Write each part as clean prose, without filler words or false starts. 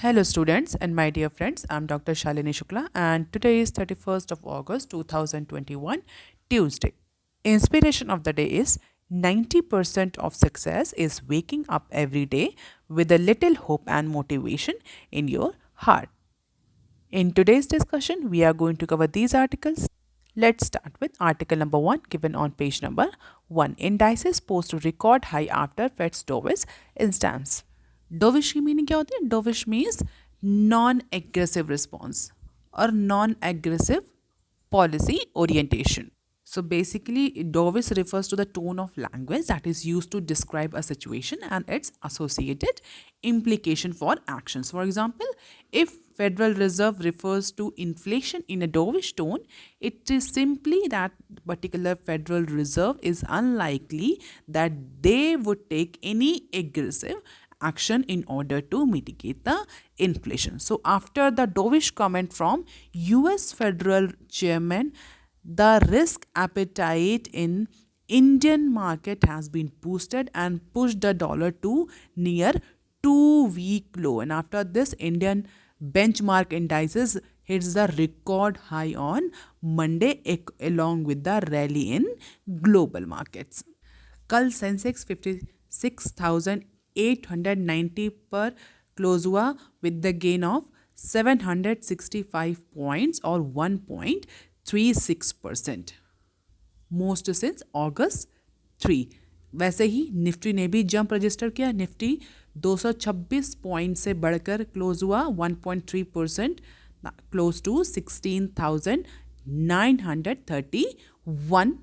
Hello students and my dear friends, I'm Dr. Shalini Shukla and today is 31st of August 2021, Tuesday. Inspiration of the day is 90% of success is waking up every day with a little hope and motivation in your heart. In today's discussion, we are going to cover these articles. Let's start with article number 1 given on page number 1. Indices post record high after Fed's dovish instance. Dovish की meaning क्या होती है? Dovish means non aggressive response or non aggressive policy orientation. So basically, dovish refers to the tone of language that is used to describe a situation and its associated implication for actions. For example, if Federal Reserve refers to inflation in a dovish tone, it is simply that particular Federal Reserve is unlikely that they would take any aggressive action in order to mitigate the inflation. So after the dovish comment from US Federal Chairman, the risk appetite in Indian market has been boosted and pushed the dollar to near 2-week low. And after this, Indian benchmark indices hits the record high on Monday along with the rally in global markets. कल Sensex 56,890 पर close हुआ with the gain of 765 points और 1.36% most since अगस्त 3. वैसे ही Nifty ने भी jump register किया. Nifty 226 point से बढ़कर क्लोज हुआ 1.3%, क्लोज टू 16,931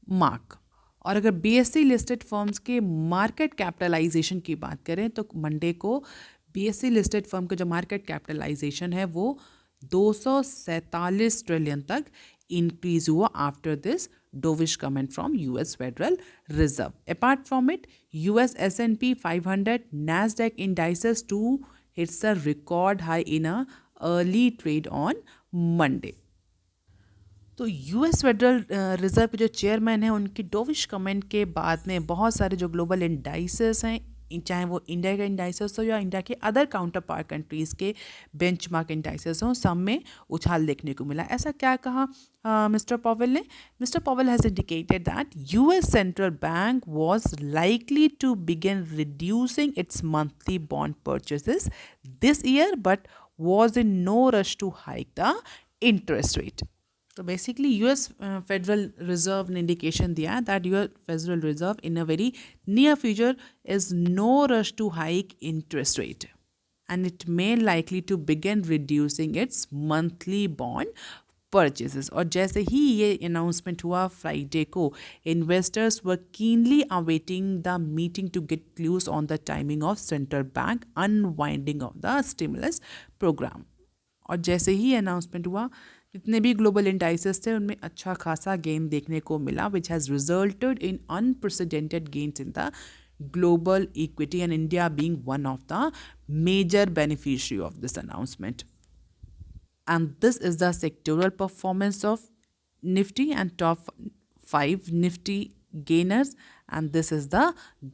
मार्क. और अगर बीएससी लिस्टेड फर्म्स के मार्केट कैपिटलाइजेशन की बात करें तो मंडे को बीएससी लिस्टेड फर्म का जो मार्केट कैपिटलाइजेशन है वो 247 ट्रिलियन तक इंक्रीज हुआ after this dovish comment from US Federal Reserve. Apart from it, US S&P 500 Nasdaq indices too hits a record high in a early trade on Monday. तो US federal reserve के जो chairman हैं उनकी dovish comment के बाद में बहुत सारे जो ग्लोबल इंडाइसेस हैं, चाहे वो इंडिया का इंडाइसेस हो या इंडिया के अदर काउंटर पार्ट कंट्रीज़ के बेंचमार्क इंडाइसेस हों, सब में उछाल देखने को मिला. ऐसा क्या कहा मिस्टर पॉवेल ने? Mister Powell has indicated that US central bank was likely to begin reducing its monthly bond purchases this year but was in no rush to hike the interest rate. तो basically US federal reserve ने indication दिया that US federal reserve in a very near future is no rush to hike interest rate and it may likely to begin reducing its monthly bond purchases. और जैसे ही ये announcement हुआ Friday को, investors were keenly awaiting the meeting to get clues on the timing of central bank unwinding of the stimulus program. और जैसे ही announcement हुआ, जितने भी ग्लोबल इंडाइसेस थे उनमें अच्छा खासा गेन देखने को मिला which has resulted in unprecedented gains in the global equity and India being one of the major beneficiary of this announcement. And this is the sectoral performance of Nifty and top 5 Nifty gainers, and this is the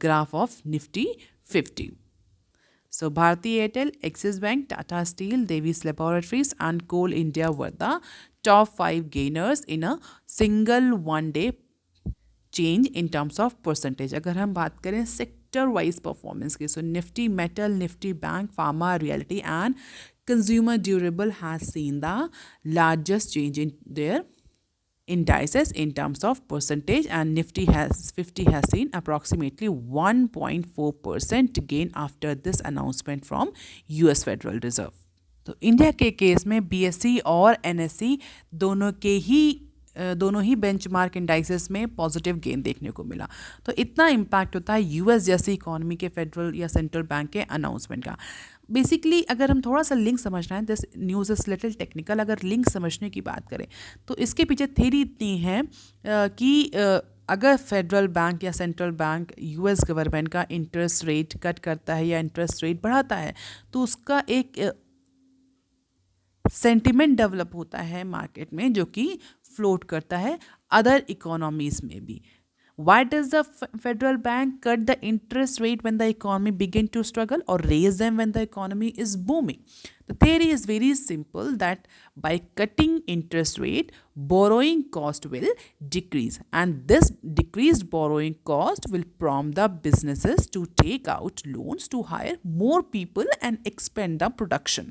graph of Nifty 50. So Bharti Airtel, Axis Bank, Tata Steel, Davies Laboratories and Coal India were the top 5 gainers in a single one day change in terms of percentage. अगर हम बात करें sector wise performance की, so Nifty metal, Nifty bank, pharma, realty and consumer durable has seen the largest change in their indices in terms of percentage, and Nifty has 50 has seen approximately 1.4% gain after this announcement from US Federal Reserve. तो India के case में BSc और NSC दोनों ही benchmark indices में positive gain देखने को मिला. तो इतना इम्पैक्ट होता है यूएस जैसी इकोनॉमी के फेडरल या सेंट्रल बैंक के अनाउंसमेंट का. बेसिकली अगर हम थोड़ा सा लिंक समझना है, this news is little technical, अगर लिंक समझने की बात करें तो इसके पीछे थ्योरी इतनी है कि अगर फेडरल बैंक या सेंट्रल बैंक यूएस गवर्नमेंट का इंटरेस्ट रेट कट करता है या इंटरेस्ट रेट बढ़ाता है तो उसका एक सेंटिमेंट डेवलप होता है मार्केट में जो कि फ्लोट करता है अदर इकोनॉमीज़ में भी. Why does the Federal Bank cut the interest rate when the economy begin to struggle or raise them when the economy is booming? The theory is very simple that by cutting interest rate, borrowing cost will decrease, and this decreased borrowing cost will prompt the businesses to take out loans to hire more people and expand the production.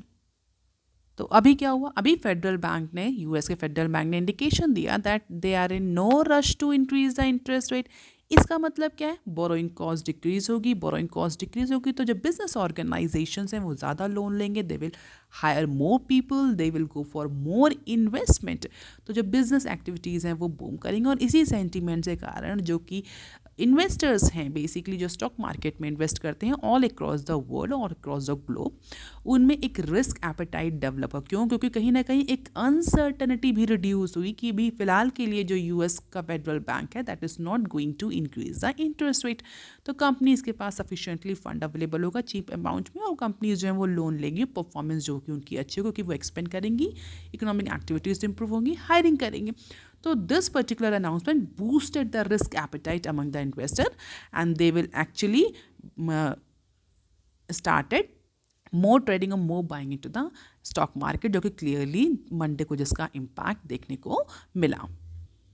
तो अभी क्या हुआ, अभी federal bank ने, US के federal bank ने indication दिया that they are in no rush to increase the interest rate. इसका मतलब क्या है, बोरोइंग कॉस्ट डिक्रीज होगी, बोरोइंग कॉस्ट डिक्रीज होगी तो जो बिजनेस ऑर्गेनाइजेशन हैं वो ज़्यादा लोन लेंगे, they will hire more people, they will go for more investment. तो जो बिजनेस एक्टिविटीज़ हैं वो बूम करेंगे और इसी सेंटीमेंट के कारण जो कि इन्वेस्टर्स हैं बेसिकली जो स्टॉक मार्केट में इन्वेस्ट करते हैं ऑल अक्रॉस द वर्ल्ड और अक्रॉस द ग्लोब, उनमें एक रिस्क एपेटाइट डेवलप हो. क्यों? क्योंकि कहीं ना कहीं एक अनसर्टनिटी भी रिड्यूस हुई कि भी फिलहाल के लिए जो यूएस का फेडरल बैंक है that is not going to increase the interest rate. तो कंपनीज के पास सफिशिएंटली फंड अवेलेबल होगा चीप अमाउंट में और कंपनीज जो है वो लोन लेंगी, परफॉर्मेंस जो कि उनकी अच्छी होगी क्योंकि वो एक्सपेंड करेंगी, इकोनॉमिक एक्टिविटीज़ इंप्रूव होंगी, हायरिंग करेंगे. So this particular announcement boosted the risk appetite among the investor and they will actually started more trading और more buying into the stock market, जो कि clearly मंडे को जिसका impact देखने को मिला.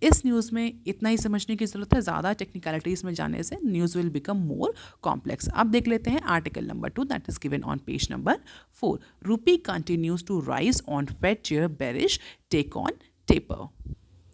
इस न्यूज़ में इतना ही समझने की ज़रूरत है, ज़्यादा टेक्निकलिटीज़ में जाने से news will become more complex. अब देख लेते हैं article number 2 that is given on page number 4. Rupee continues to rise on fed chair bearish take on taper.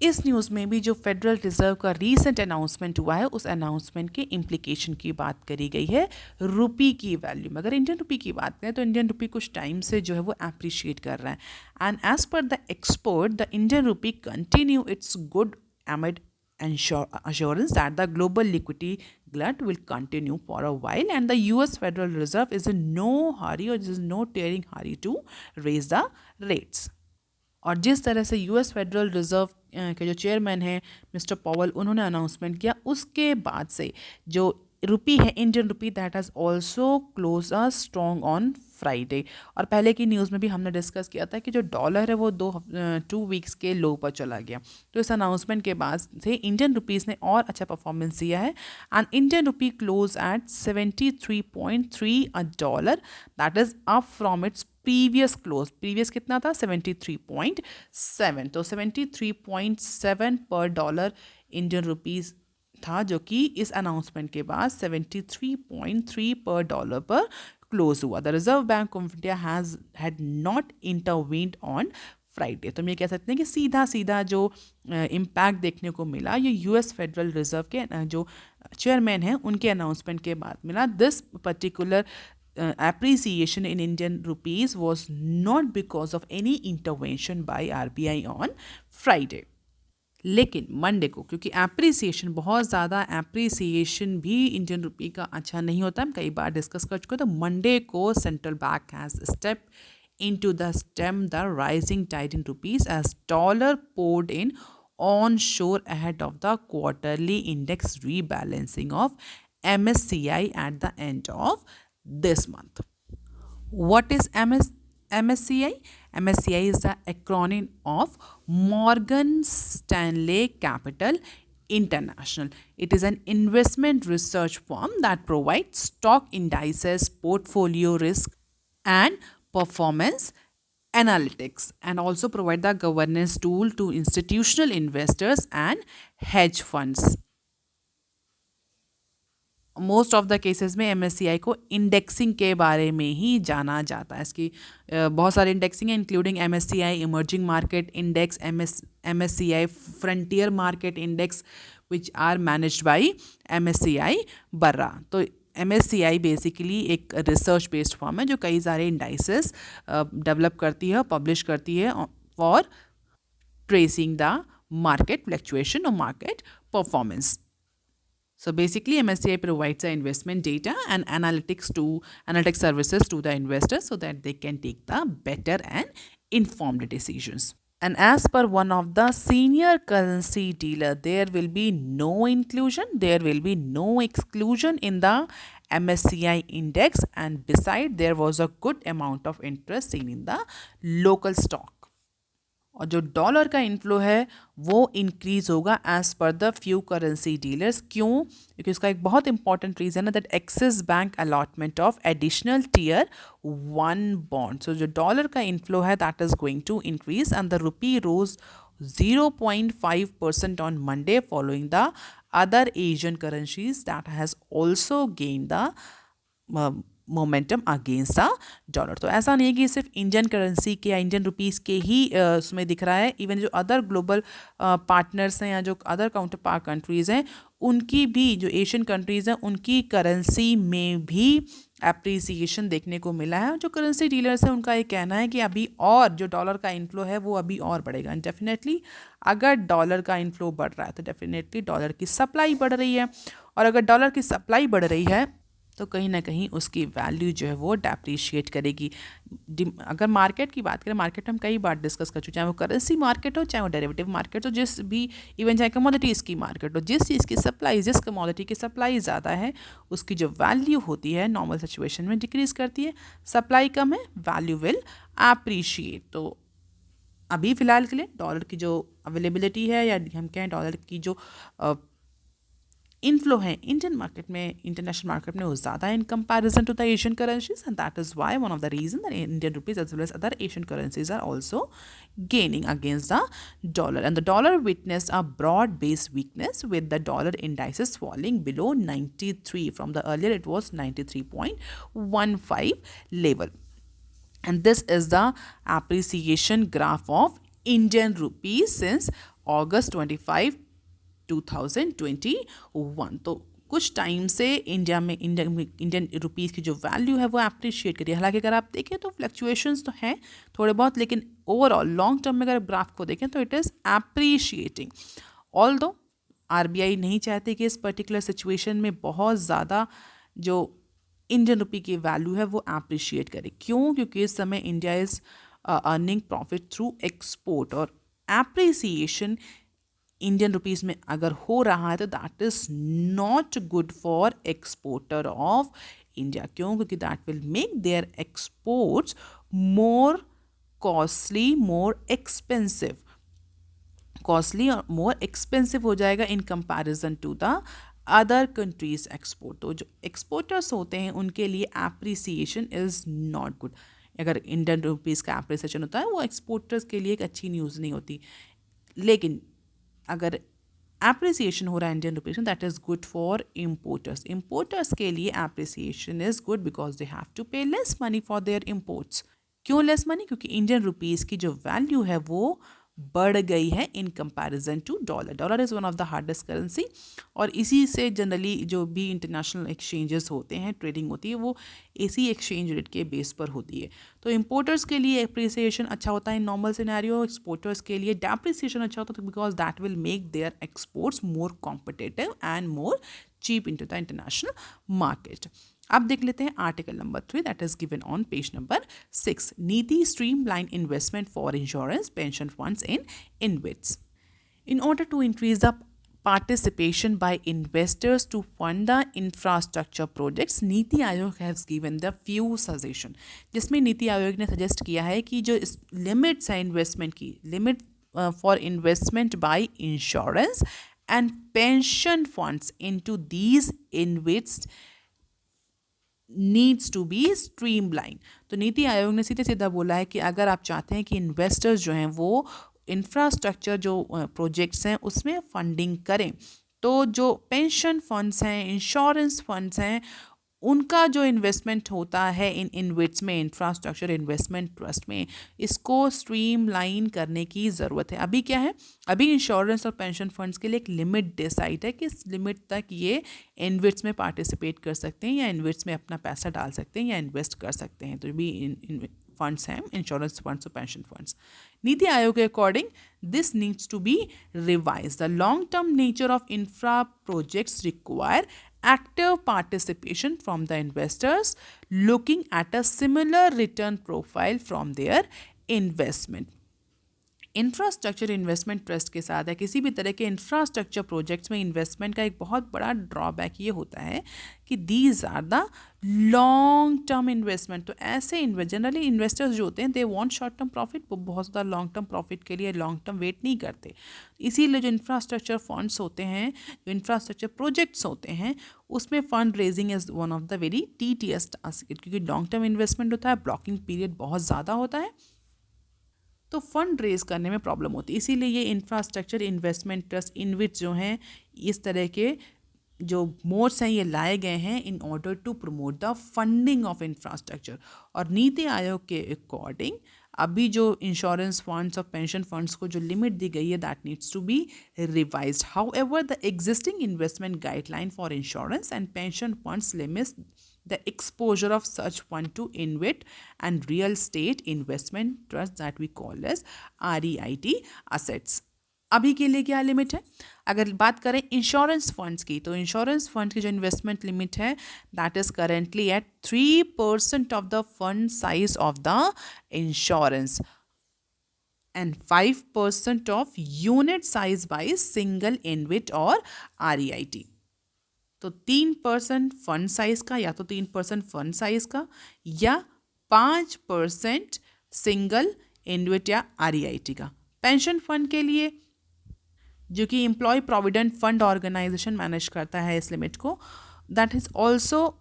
इस न्यूज़ में भी जो फेडरल रिजर्व का रीसेंट अनाउंसमेंट हुआ है उस अनाउंसमेंट के इम्प्लीकेशन की बात करी गई है. रुपी की वैल्यू में अगर इंडियन रुपी की बात करें तो इंडियन रुपी कुछ टाइम से जो है वो अप्रिशिएट कर रहा है and as per the expert the Indian rupee continue its good amid assurance that the global liquidity glut will continue for a while and the US Federal Reserve is in no hurry or is no tearing hurry to raise the rates. और जिस तरह से US federal reserve के जो chairman हैं mister Powell उन्होंने announcement किया उसके बाद से जो रुपी है Indian rupee that has also close a strong on Friday. और पहले की न्यूज़ में भी हमने डिस्कस किया था कि जो डॉलर है वो 2 वीक्स के लो पर चला गया. तो इस अनाउंसमेंट के बाद से इंडियन रुपीज़ ने और अच्छा परफॉर्मेंस दिया है and Indian rupee close eight 73.3 a dollar that is up from its previous close. Previous कितना था? 73.7. तो 73.7 पर डॉलर इंडियन रुपीज़ था जो कि इस अनाउंसमेंट के बाद 73.3 पर डॉलर पर क्लोज हुआ. The reserve bank of India had not intervened on Friday. तो हम ये कह सकते हैं कि सीधा सीधा जो इम्पैक्ट देखने को मिला ये यूएस फेडरल रिजर्व के जो चेयरमैन हैं उनके अनाउंसमेंट के बाद मिला. This particular appreciation in Indian rupees was not because of any intervention by RBI on Friday. लेकिन मंडे को क्योंकि एप्रिसिएशन बहुत ज़्यादा एप्रिसिएशन भी इंडियन रुपी का अच्छा नहीं होता, हम कई बार डिस्कस कर चुके हैं. तो मंडे को central bank has step into the stem the rising tide in rupees as dollar poured in onshore ahead of the quarterly index rebalancing of MSCI at the end of this month. What is MSCI? MSCI is the acronym of Morgan Stanley Capital International. It is an investment research firm that provides stock indices, portfolio risk, and performance analytics, and also provide the governance tool to institutional investors and hedge funds. Most of the cases में MSCI को indexing के बारे में ही जाना जाता है. इसकी बहुत सारे इंडेक्सिंग है including MSCI emerging market index, MSCI frontier market index which are managed by MSCI Barra. तो MSCI बेसिकली एक रिसर्च बेस्ड फॉर्म है जो कई सारे इंडाइसेस डेवलप करती है, पब्लिश करती है for tracing the market fluctuation और market performance. So basically MSCI provides the investment data and analytics services to the investors so that they can take the better and informed decisions. And as per one of the senior currency dealer, there will be no inclusion, there will be no exclusion in the MSCI index, and beside there was a good amount of interest seen in the local stock. और जो dollar का inflow है वो increase होगा as per the few currency dealers. क्यों? क्योंकि उसका एक बहुत इंपॉर्टेंट रीजन है that Axis bank allotment of additional tier 1 bond. So जो डॉलर का इनफ्लो है that is going to increase and the rupee rose 0.5% on Monday following the other Asian currencies that has also gained the momentum against the dollar. तो ऐसा नहीं है कि सिर्फ Indian currency के या इंडियन रुपीस के ही उसमें दिख रहा है, इवन जो अदर ग्लोबल पार्टनर्स हैं या जो अदर काउंटर पार्ट कंट्रीज़ हैं उनकी भी, जो एशियन कंट्रीज़ हैं उनकी करेंसी में भी एप्रिसिएशन देखने को मिला है। जो करेंसी डीलर्स हैं उनका ये कहना है कि अभी और जो डॉलर का इनफ्लो है वो अभी और बढ़ेगा। एंड डेफिनेटली अगर डॉलर का इनफ्लो बढ़ रहा है तो डेफिनेटली डॉलर की सप्लाई बढ़ रही है, और अगर डॉलर की सप्लाई बढ़ रही है तो कहीं ना कहीं उसकी वैल्यू जो है वो डेप्रीशिएट करेगी। अगर मार्केट की बात करें, मार्केट हम कई बार डिस्कस कर चुके, चाहे वो करेंसी मार्केट हो, चाहे वो डेरिवेटिव मार्केट हो, जिस भी, इवन चाहे कमोडिटीज़ की मार्केट हो, जिस चीज़ की सप्लाई, जिस कमोडिटी की सप्लाई ज़्यादा है उसकी जो वैल्यू होती है नॉर्मल सिचुएशन में डिक्रीज़ करती है। सप्लाई कम है, वैल्यू विल एप्रीशिएट। तो अभी फ़िलहाल के लिए डॉलर की जो अवेलेबिलिटी है या हम कहें डॉलर की जो इनफ्लो है इंडियन मार्केट में, इंटरनेशनल मार्केट में वो ज़्यादा है in comparison to the Asian currencies, and that is why one of the reason that Indian rupees as well as other Asian currencies are also gaining against the dollar. And the dollar witnessed a broad-based weakness with the dollar indices falling below 93. From the earlier it was 93.15 level. And this is the appreciation graph of Indian rupees since August 25 2021। तो कुछ time से India में Indian rupees की जो value है वो appreciate करिए। हालांकि अगर आप देखें तो फ्लक्चुएशंस तो हैं थोड़े बहुत, लेकिन ओवरऑल लॉन्ग टर्म में अगर ग्राफ को देखें तो it is appreciating. Although RBI नहीं चाहती कि इस पर्टिकुलर सिचुएशन में बहुत ज़्यादा जो इंडियन रुपी की वैल्यू है वो अप्रिशिएट करे। क्यों? क्योंकि इस समय India is earning profit through export, और एप्रिसिएशन इंडियन रुपीज़ में अगर हो रहा है तो that is not good for exporter of India. क्यों? क्योंकि that will make their exports more costly, more expensive, costly और मोर एक्सपेंसिव हो जाएगा in comparison to the other countries export. तो जो एक्सपोर्टर्स होते हैं उनके लिए एप्रिसिएशन इज़ नॉट गुड। अगर इंडियन रुपीज़ का एप्रिसिएशन होता है वो एक्सपोर्टर्स के लिए एक अच्छी न्यूज़ नहीं होती। लेकिन अगर एप्रिसिएशन हो रहा है इंडियन रुपीज में, that is good for importers. Importers के लिए appreciation is good because they have to pay less money for their imports. क्यों लेस मनी? क्योंकि इंडियन रुपीज़ की जो वैल्यू है वो बढ़ गई है in comparison to dollar. Dollar is one of the hardest currency, और इसी से जनरली जो भी इंटरनेशनल एक्सचेंजेस होते हैं, ट्रेडिंग होती है, वो इसी एक्सचेंज रेट के बेस पर होती है। तो इम्पोर्टर्स के लिए एप्रिसिएशन अच्छा होता है इन नॉर्मल सिनेरियो, एक्सपोर्टर्स के लिए डेप्रिसिएशन अच्छा होता है because that will make their exports more competitive and more cheap in to the international market. अब देख लेते हैं article number 3 that is given on page number 6। NITI streamline investment for insurance pension funds in InvITs। In order to increase the participation by investors to fund the infrastructure projects, NITI Aayog has given the few suggestion, जिसमें नीति आयोग ने suggest किया है कि जो limits है investment की, limit for investment by insurance and pension funds into these InvITs needs to be streamline. तो नीति आयोग ने सीधे सीधा बोला है कि अगर आप चाहते हैं कि इन्वेस्टर्स जो हैं वो इंफ्रास्ट्रक्चर जो प्रोजेक्ट्स हैं उसमें फंडिंग करें, तो जो पेंशन फंड्स हैं, इंश्योरेंस फंड्स हैं, उनका जो इन्वेस्टमेंट होता है इन InvITs में, इंफ्रास्ट्रक्चर इन्वेस्टमेंट ट्रस्ट में, इसको स्ट्रीमलाइन करने की ज़रूरत है। अभी क्या है, अभी इंश्योरेंस और पेंशन फंड्स के लिए एक लिमिट डिसाइड है कि इस लिमिट तक ये InvITs में पार्टिसिपेट कर सकते हैं या InvITs में अपना पैसा डाल सकते हैं या इन्वेस्ट कर सकते हैं। तो भी इन फंड्स हैं, इंश्योरेंस फंड्स और पेंशन फंड्स। नीति आयोग के according this needs to be revise. The long term nature of infra projects require active participation from the investors looking at a similar return profile from their investment. Infrastructure investment trust के साथ है किसी भी तरह के infrastructure projects में investment का एक बहुत बड़ा ड्रॉबैक ये होता है कि these are the long term investment. तो ऐसे जनरली इन्वेस्टर्स जो होते हैं they want short term profit, वो बहुत ज़्यादा लॉन्ग टर्म प्रॉफिट के लिए लॉन्ग टर्म वेट नहीं करते। इसीलिए जो इंफ्रास्ट्रक्चर फंड्स होते हैं, जो इंफ्रास्ट्रक्चर प्रोजेक्ट्स होते हैं, उसमें fund raising is one of the very tedious task, क्योंकि लॉन्ग टर्म इन्वेस्टमेंट होता है, ब्लॉकिंग पीरियड बहुत ज़्यादा होता है, तो फंड रेज करने में प्रॉब्लम होती है। इसीलिए ये इंफ्रास्ट्रक्चर इन्वेस्टमेंट ट्रस्ट इनविच जो हैं इस तरह के जो मोड्स हैं ये लाए गए हैं in order to promote the funding of infrastructure. और नीति आयोग के अकॉर्डिंग अभी जो इंश्योरेंस फंड्स और पेंशन फंड्स को जो लिमिट दी गई है that needs to be revised. However the existing investment guideline for insurance and pension funds limits the exposure of such fund to InvIT and real estate investment trust that we call as REIT assets। अभी के लिए क्या limit है? अगर बात करें insurance funds की, तो इंश्योरेंस फंड की जो इन्वेस्टमेंट लिमिट है that is currently eight 3% of the fund size of the insurance and 5% of unit size by single InvIT और REIT। तो 3% फंड साइज का, या तो 3% फंड साइज का, या 5% सिंगल इन्वेट या REIT का। पेंशन फंड के लिए जो कि employee provident fund organisation manage करता है इस लिमिट को, that is also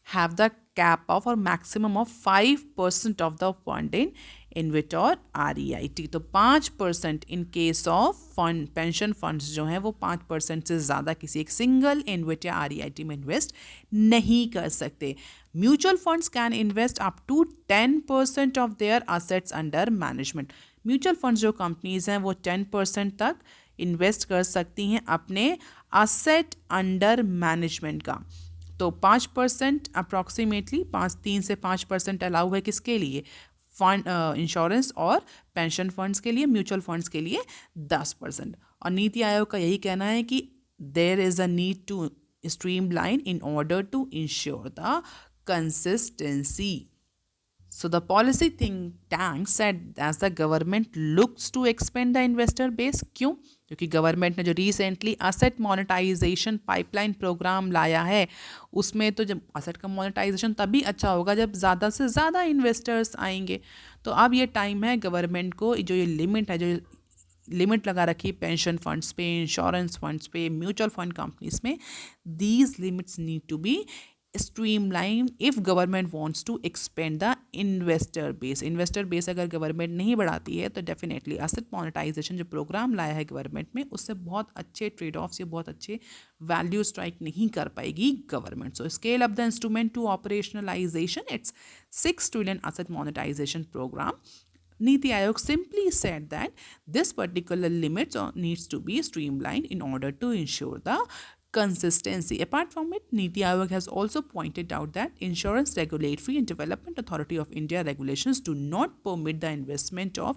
have the cap of or maximum of 5% of the fund in InvIT और REIT। तो 5% in case of fund pension funds जो हैं वो 5% से ज़्यादा किसी एक सिंगल InvIT या REIT में इन्वेस्ट नहीं कर सकते। Mutual funds can invest up to 10% of their assets under management. Mutual funds जो कंपनीज हैं वो 10% तक इन्वेस्ट कर सकती हैं अपने असेट अंडर मैनेजमेंट का। तो 5% अप्रॉक्सीमेटली 3 से 5% अलाउ है किसके लिए? फंड इंश्योरेंस और पेंशन फंड्स के लिए। म्यूचुअल फंड्स के लिए 10%। और नीति आयोग का यही कहना है कि there is a need to streamline in order to ensure the consistency. So the policy think tank said as the government looks to expand the investor base। क्यों? क्योंकि गवर्नमेंट ने जो recently asset monetisation pipeline programme लाया है उसमें तो जब asset का मोनेटाइजेशन तभी अच्छा होगा जब ज़्यादा से ज़्यादा इन्वेस्टर्स आएंगे। तो अब ये टाइम है गवर्नमेंट को जो ये लिमिट है, जो लिमिट लगा रखी पेंशन फंड्स पे, इंश्योरेंस फंड्स पे, म्यूचुअल फंड कंपनीज में, these limits need to be streamline if government wants to expand the investor base। Investor base अगर गवर्नमेंट नहीं बढ़ाती है तो डेफिनेटली एसेट मोनेटाइजेशन जो प्रोग्राम लाया है गवर्नमेंट में उससे बहुत अच्छे ट्रेड ऑफ्स या बहुत अच्छे वैल्यू स्ट्राइक नहीं कर पाएगी government. So scale up the instrument to operationalisation its 6 trillion asset monetization program। Niti Aayog simply said that this particular limits needs to be streamlined in order to ensure the consistency। Apart from it, Niti Aayog has also pointed out that Insurance Regulatory and Development Authority of India regulations do not permit the investment of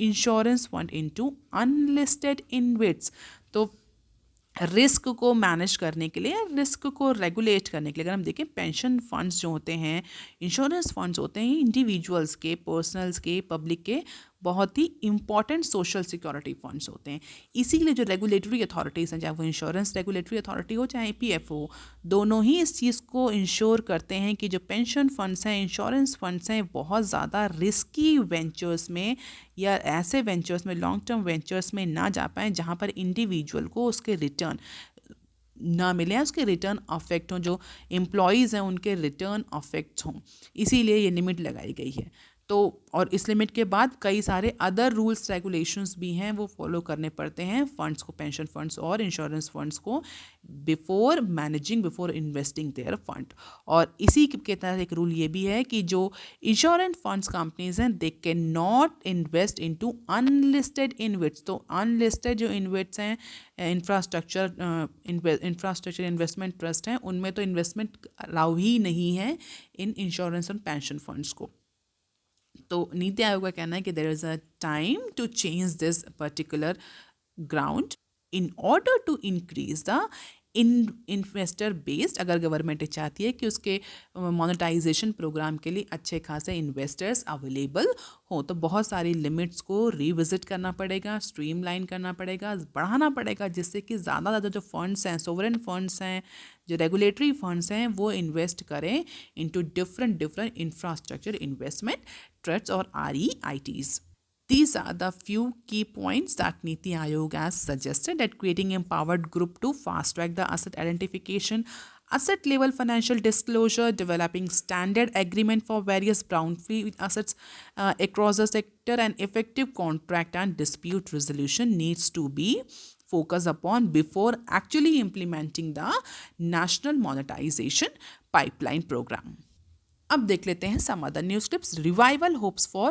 insurance fund into unlisted InvITs। तो risk को manage करने के लिए, risk को regulate करने के लिए अगर हम देखें पेंशन फंड्स जो होते हैं, इंश्योरेंस फंड्स होते हैं, इंडिविजुअल्स के, पर्सनल्स के, पब्लिक के बहुत ही इंपॉर्टेंट सोशल सिक्योरिटी फंड्स होते हैं। इसीलिए जो रेगुलेटरी अथॉरिटीज़ हैं, चाहे वो इंश्योरेंस रेगुलेटरी अथॉरिटी हो चाहे EPF हो, दोनों ही इस चीज़ को इंश्योर करते हैं कि जो पेंशन फंड्स हैं, इंश्योरेंस फंड्स हैं, बहुत ज़्यादा रिस्की वेंचर्स में या ऐसे वेंचर्स में, लॉन्ग टर्म वेंचर्स में ना जा पाएँ जहाँ पर इंडिविजुअल को उसके रिटर्न ना मिले, उसके रिटर्न अफेक्ट हों, जो एम्प्लॉयज़ हैं उनके रिटर्न अफेक्ट हों। इसीलिए ये लिमिट लगाई गई है। तो और इस लिमिट के बाद कई सारे अदर रूल्स रेगुलेशंस भी हैं वो फॉलो करने पड़ते हैं फंड्स को, पेंशन फंड्स और इंश्योरेंस फंड्स को, before managing, before investing there fund. और इसी के तहत एक रूल ये भी है कि जो इंश्योरेंस फंड्स कंपनीज हैं they can not invest into unlisted InvITs. तो अनलिस्टेड जो इन्वेट्स हैं, इंफ्रास्ट्रक्चर इन्वेस्टमेंट ट्रस्ट हैं, उनमें तो इन्वेस्टमेंट अलाउ ही नहीं है इन इंश्योरेंस और पेंशन फंड्स को। तो नीति आयोग का कहना है कि there is a time to change this particular ground in order to increase the investor based, अगर गवर्नमेंट चाहती है कि उसके मोनेटाइजेशन प्रोग्राम के लिए अच्छे खासे इन्वेस्टर्स अवेलेबल हो, तो बहुत सारी लिमिट्स को रिविजिट करना पड़ेगा, स्ट्रीमलाइन करना पड़ेगा, बढ़ाना पड़ेगा, जिससे कि ज़्यादा ज़्यादा जो फंड्स हैं, सोवरेन फंड्स हैं, जो रेगुलेटरी फंड्स हैं, वो इन्वेस्ट करें into different different infrastructure investment trust और REITs. These are the few key points that Niti Aayog has suggested, that creating empowered group to fast track the asset identification, asset level financial disclosure, developing standard agreement for various brownfield assets across the sector, and effective contract and dispute resolution needs to be focused upon before actually implementing the national monetization pipeline program. अब देख लेते हैं some other news clips. Revival hopes for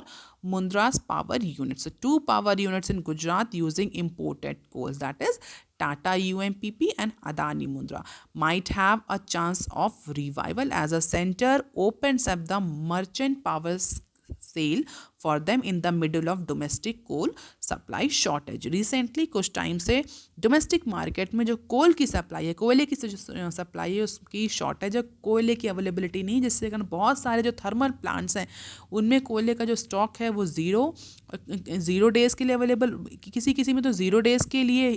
Mundra's power units. So 2 power units in Gujarat using imported coals, that is Tata UMPP and Adani Mundra, might have a chance of revival as a center opens up the merchant power sale for them in the middle of domestic coal supply shortage. Recently कुछ time से domestic market में जो कोल की supply है, कोयले की जो supply है, उसकी शॉर्टेज है, कोयले की अवेलेबिलिटी नहीं, जिससे कारण बहुत सारे जो थर्मल प्लांट्स हैं उनमें कोयले का जो स्टॉक है वो ज़ीरो डेज़ के लिए अवेलेबल, किसी किसी में तो 0 डेज़ के लिए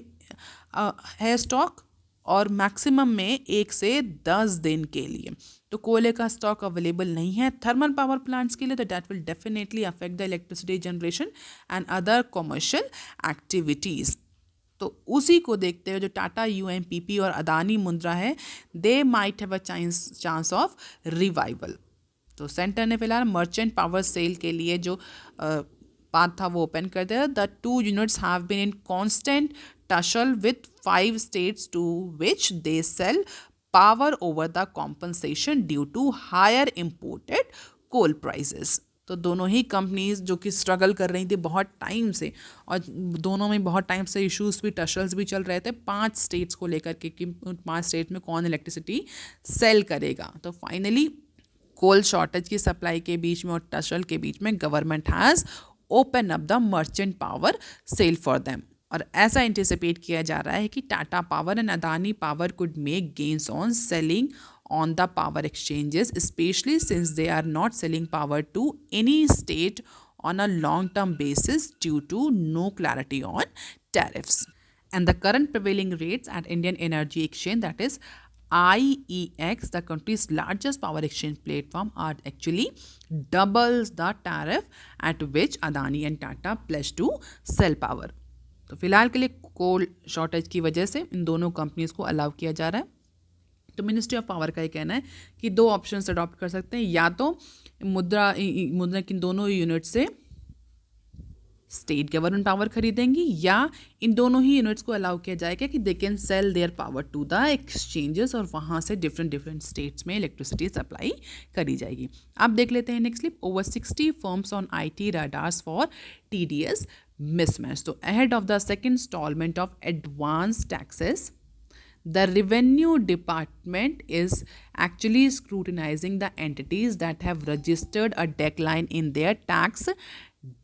है स्टॉक, और मैक्सिमम में 1 से 10 दिन के लिए तो कोयले का स्टॉक अवेलेबल नहीं है थर्मल पावर प्लांट्स के लिए, तो that will definitely affect the electricity generation and other commercial activities. तो उसी को देखते हुए जो टाटा UMPP और अदानी मुंद्रा है, they might have a chance of revival. तो सेंटर ने फिलहाल मर्चेंट पावर सेल के लिए जो पाथ था वो ओपन कर दिया. The 2 units have been in constant tussle with 5 states to which they sell power over the compensation due to higher imported coal prices. तो दोनों ही कंपनीज जो कि स्ट्रगल कर रही थी बहुत टाइम से, और दोनों में बहुत टाइम से इश्यूज भी, टशल्स भी चल रहे थे 5 स्टेट्स को लेकर के कि 5 स्टेट में कौन इलेक्ट्रिसिटी सेल करेगा. तो फाइनली कोल शॉर्टेज की सप्लाई के बीच में और टशल के बीच में government has open up the merchant power sale for them. और ऐसा एंटिसिपेट किया जा रहा है कि Tata power and Adani power could make gains on selling on the power exchanges, especially since they are not selling power to any state on a long-term basis due to no clarity on tariffs. And the current prevailing rates at Indian Energy Exchange, that is IEX, the country's largest power exchange platform, are actually doubles the tariff at which Adani and Tata pledge to sell power. तो फिलहाल के लिए कोल shortage की वजह से इन दोनों companies को allow किया जा रहा है. तो मिनिस्ट्री ऑफ पावर का ये कहना है कि 2 ऑप्शंस अडॉप्ट कर सकते हैं, या तो मुद्रा की दोनों यूनिट से स्टेट गवर्नमेंट पावर खरीदेंगी, या इन दोनों ही यूनिट्स को अलाउ किया जाएगा कि they can sell their power to the exchanges, और वहाँ से डिफरेंट स्टेट्स में इलेक्ट्रिसिटी सप्लाई करी जाएगी. अब देख लेते हैं next clip. Over 60 firms on IT radars for TDS mismatch. So ahead of the second installment of advanced taxes, the revenue department is actually scrutinizing the entities that have registered a decline in their tax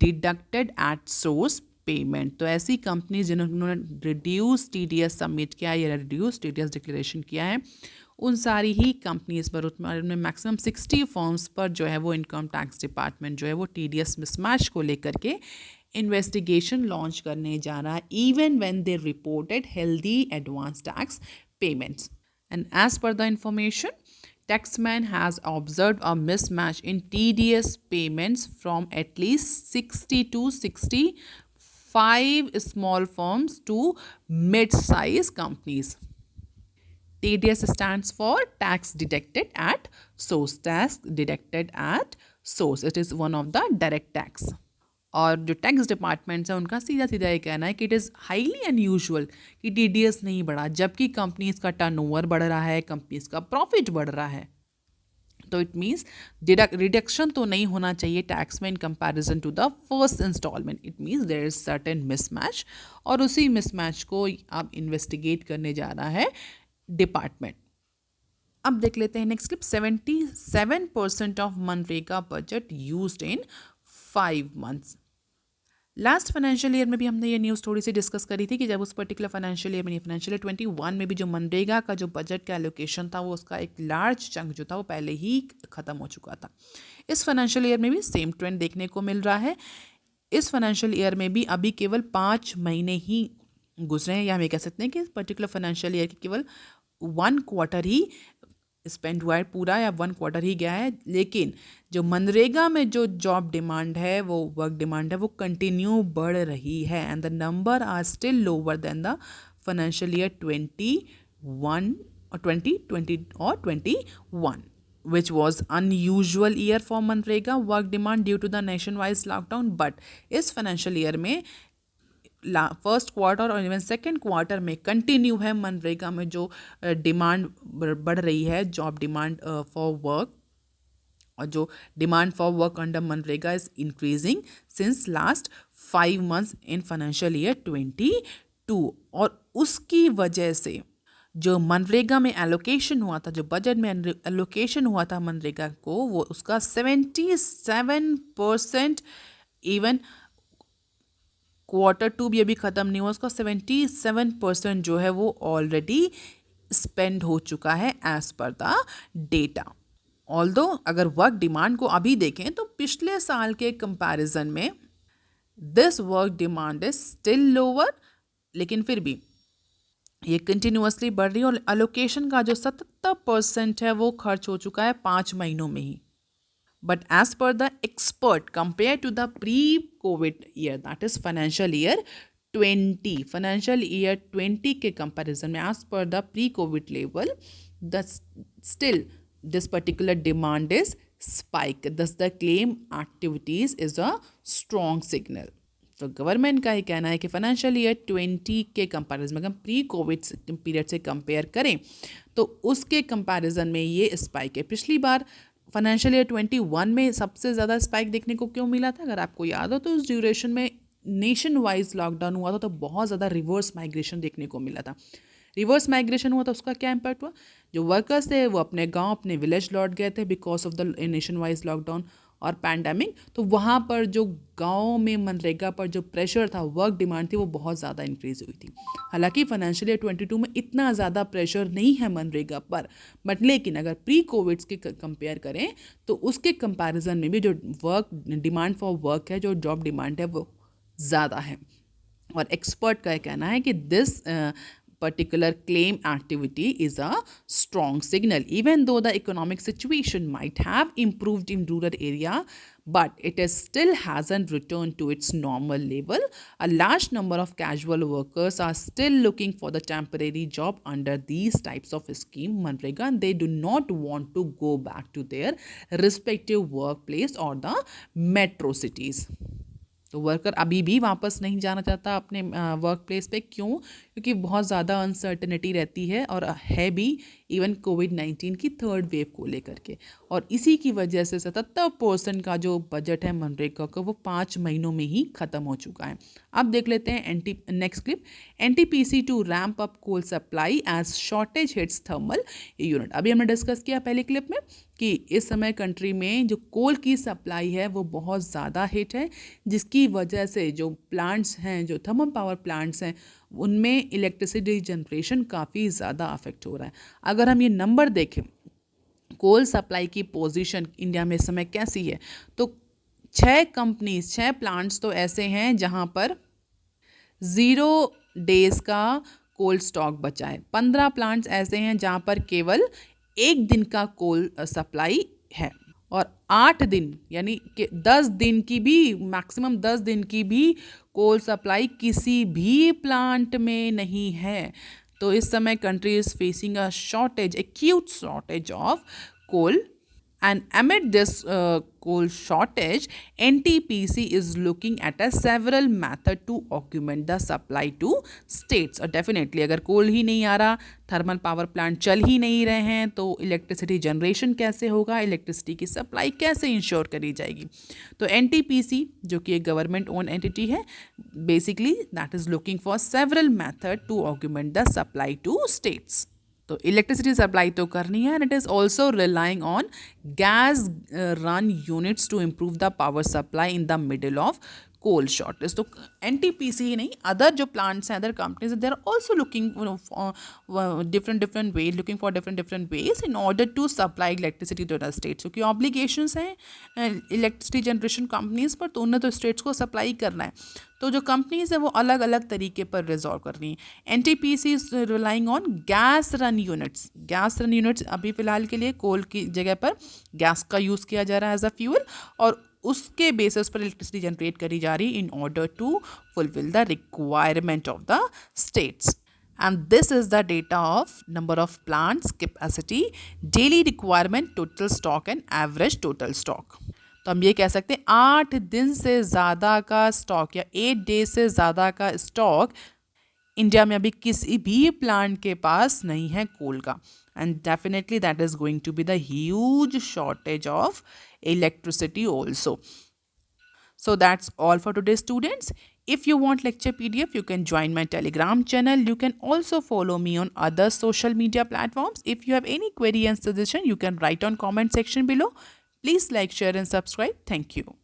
deducted at source payment. तो ऐसी company जिन्होंने reduce TDS submit किया है या reduce TDS declaration किया है, उन सारी ही कंपनीज पर उनमें मैक्सिमम 60 फर्म्स पर जो है वो इनकम टैक्स डिपार्टमेंट जो है वो TDS मिसमैच को लेकर के इन्वेस्टिगेशन लॉन्च करने जा रहा है, even when they reported healthy advance tax payments. And as per the information, taxman has observed a mismatch in TDS payments from at least 60 to 65 small firms to mid-size companies. TDS stands for tax deducted at source. Tax deducted at source. It is one of the direct tax. और जो tax departments हैं उनका सीधा सीधा ये कहना है कि इट इज़ हाईली अनयूजुअल कि TDS नहीं बढ़ा, जबकि कंपनीज का टर्नओवर बढ़ रहा है, कंपनीज का प्रॉफिट बढ़ रहा है. तो इट मीन्स रिडक्शन तो नहीं होना चाहिए टैक्स में in comparison to the first instalment. It means there is certain mismatch, और उसी मिसमैच को अब इन्वेस्टिगेट करने जा रहा है डिपार्टमेंट. अब देख लेते हैं next clip. 77% of MNREGA budget used in 5 months. Last financial year में भी हमने ये न्यूज़ थोड़ी सी डिस्कस करी थी कि जब उस पर्टिकुलर फाइनेंशियल ईयर में, फाइनेंशियल ईयर 21 में भी जो मनरेगा का जो बजट का एलोकेशन था वो उसका एक लार्ज चंक जो था वो पहले ही ख़त्म हो चुका था। इस फाइनेंशियल ईयर में भी सेम ट्रेंड देखने को मिल रहा है। इस फाइनेंशियल ईयर में भी अभी केवल 5 महीने ही गुजरे हैं, या हम ये कह सकते हैं कि इस पर्टिकुलर फाइनेंशियल ईयर की केवल 1 क्वार्टर ही स्पेंड हुआ है पूरा, या 1 क्वार्टर ही गया है। लेकिन जो मनरेगा में जो जॉब डिमांड है, वो वर्क डिमांड है, वो कंटिन्यू बढ़ रही है and the number are still lower than the financial year 21 और 2020 और 21, which was unusual year for MNREGA work demand due to the nationwide lockdown. But इस फाइनेंशियल ईयर में फर्स्ट क्वार्टर और इवन सेकेंड क्वार्टर में continue है मनरेगा में जो demand बढ़ रही है, जॉब डिमांड फॉर वर्क, और जो demand for work under MNREGA is increasing since last 5 months in financial year 22। और उसकी वजह से जो मनरेगा में एलोकेशन हुआ था, जो बजट में एलोकेशन हुआ था मनरेगा को, वो उसका 77%, इवन Q2 भी अभी ख़त्म नहीं हुआ, उसका 77% जो है वो ऑलरेडी स्पेंड हो चुका है as per the data. Although अगर वर्क डिमांड को अभी देखें तो पिछले साल के कंपैरिजन में this work demand is still lower, लेकिन फिर भी ये कंटिन्यूअसली बढ़ रही है। और अलोकेशन का जो 77% है वो खर्च हो चुका है 5 महीनों में ही। But as per the expert, compared to the pre-COVID year, that is financial year 20 के comparison में, as per the pre-COVID level, the still this particular demand is spike. Thus the claim activities is a strong signal. तो government का ही कहना है कि financial year 20 के comparison में, अगर प्री कोविड पीरियड से कंपेयर करें तो उसके कंपैरिजन में ये स्पाइक है। पिछली बार फाइनेंशियल ईयर 21 में सबसे ज़्यादा स्पाइक देखने को क्यों मिला था? अगर आपको याद हो तो उस ड्यूरेशन में नेशन वाइज लॉकडाउन हुआ था, तो बहुत ज़्यादा रिवर्स माइग्रेशन देखने को मिला था। रिवर्स माइग्रेशन हुआ था, उसका क्या इम्पैक्ट हुआ? जो वर्कर्स थे वो अपने गांव, अपने विलेज लौट गए थे because of the nation wise lockdown और पैंडेमिक। तो वहाँ पर जो गाँव में मनरेगा पर जो प्रेशर था, वर्क डिमांड थी, वो बहुत ज़्यादा इंक्रीज़ हुई थी। हालांकि फाइनेंशियल ईयर 22 में इतना ज़्यादा प्रेशर नहीं है मनरेगा पर, बट लेकिन अगर प्री कोविड्स के कंपेयर करें तो उसके कंपैरिजन में भी जो वर्क डिमांड फॉर वर्क है, जो जॉब डिमांड है, वो ज़्यादा है। और एक्सपर्ट का कहना है कि this particular claim activity is a strong signal. Even though the economic situation might have improved in rural area, but it is still hasn't returned to its normal level. A large number of casual workers are still looking for the temporary job under these types of scheme MNREGA, and they do not want to go back to their respective workplace or the metro cities. तो worker अभी भी वापस नहीं जाना चाहता अपने work place पे। क्यों? क्योंकि बहुत ज़्यादा अनसर्टनिटी रहती है, और है भी इवन कोविड-19 की थर्ड वेव को लेकर के। और इसी की वजह से 77% का जो बजट है मनरेगा का, वो 5 महीनों में ही ख़त्म हो चुका है। अब देख लेते हैं next clip. NTPC to ramp up coal supply as shortage hits thermal unit. अभी हमने डिस्कस किया पहले क्लिप में कि इस समय कंट्री में जो कोल की सप्लाई है वो बहुत ज़्यादा हिट है, जिसकी वजह से जो प्लांट्स हैं, जो थर्मल पावर प्लांट्स हैं, उनमें इलेक्ट्रिसिटी जनरेशन काफ़ी ज़्यादा अफेक्ट हो रहा है। अगर हम ये नंबर देखें, कोल सप्लाई की पोजीशन इंडिया में इस समय कैसी है, तो 6 प्लांट्स तो ऐसे हैं जहाँ पर 0 डेज़ का कोल स्टॉक बचा है। 15 प्लांट्स ऐसे हैं जहाँ पर केवल 1 दिन का कोल सप्लाई है, और 8 दिन यानी कि 10 दिन की भी, मैक्सिमम 10 दिन की भी कोल सप्लाई किसी भी प्लांट में नहीं है। तो इस समय country is facing a shortage, acute shortage of coal. And amid this coal shortage, NTPC is looking at a several method to augment the supply to states. और डेफिनेटली अगर कोल ही नहीं आ रहा, थर्मल पावर प्लांट चल ही नहीं रहे हैं, तो electricity generation कैसे होगा, इलेक्ट्रिसिटी की सप्लाई कैसे इंश्योर करी जाएगी? तो NTPC जो कि एक गवर्नमेंट ओन एंटिटी है, basically that is looking for several method to augment the supply to states. तो इलेक्ट्रिसिटी सप्लाई तो करनी है, and it is also relying on gas run units to improve the power supply in the middle of coal shortage. तो NTPC ही नहीं, other जो plants हैं, other companies, they are also looking, for different ways, looking for different ways in order to supply electricity to the states. क्योंकि obligations हैं electricity generation companies पर, तो उन्हें तो states को supply करना है. तो जो कंपनीज है वो अलग अलग तरीके पर रिजॉल्व कर रही हैं. NTPC is relying on gas run units. Gas run units अभी फ़िलहाल के लिए कोल की जगह पर गैस का यूज़ किया जा रहा है एज अ फ्यूल, और उसके बेसिस पर इलेक्ट्रिसिटी जनरेट करी जा रही in order to fulfil the requirement of the states. And this is the data of number of plants, capacity, daily requirement, total stock and average total stock. तो हम ये कह सकते हैं 8 दिन से ज़्यादा का स्टॉक या 8 डेज से ज़्यादा का स्टॉक इंडिया में अभी किसी भी प्लांट के पास नहीं है कोल का. And definitely that is going to be the huge shortage of electricity also. So that's all for today, students. If you want lecture PDF, you can join my Telegram channel. You can also follow me on other social media platforms. If you have any query and suggestion, you can write on comment section below. Please like, share and subscribe. Thank you.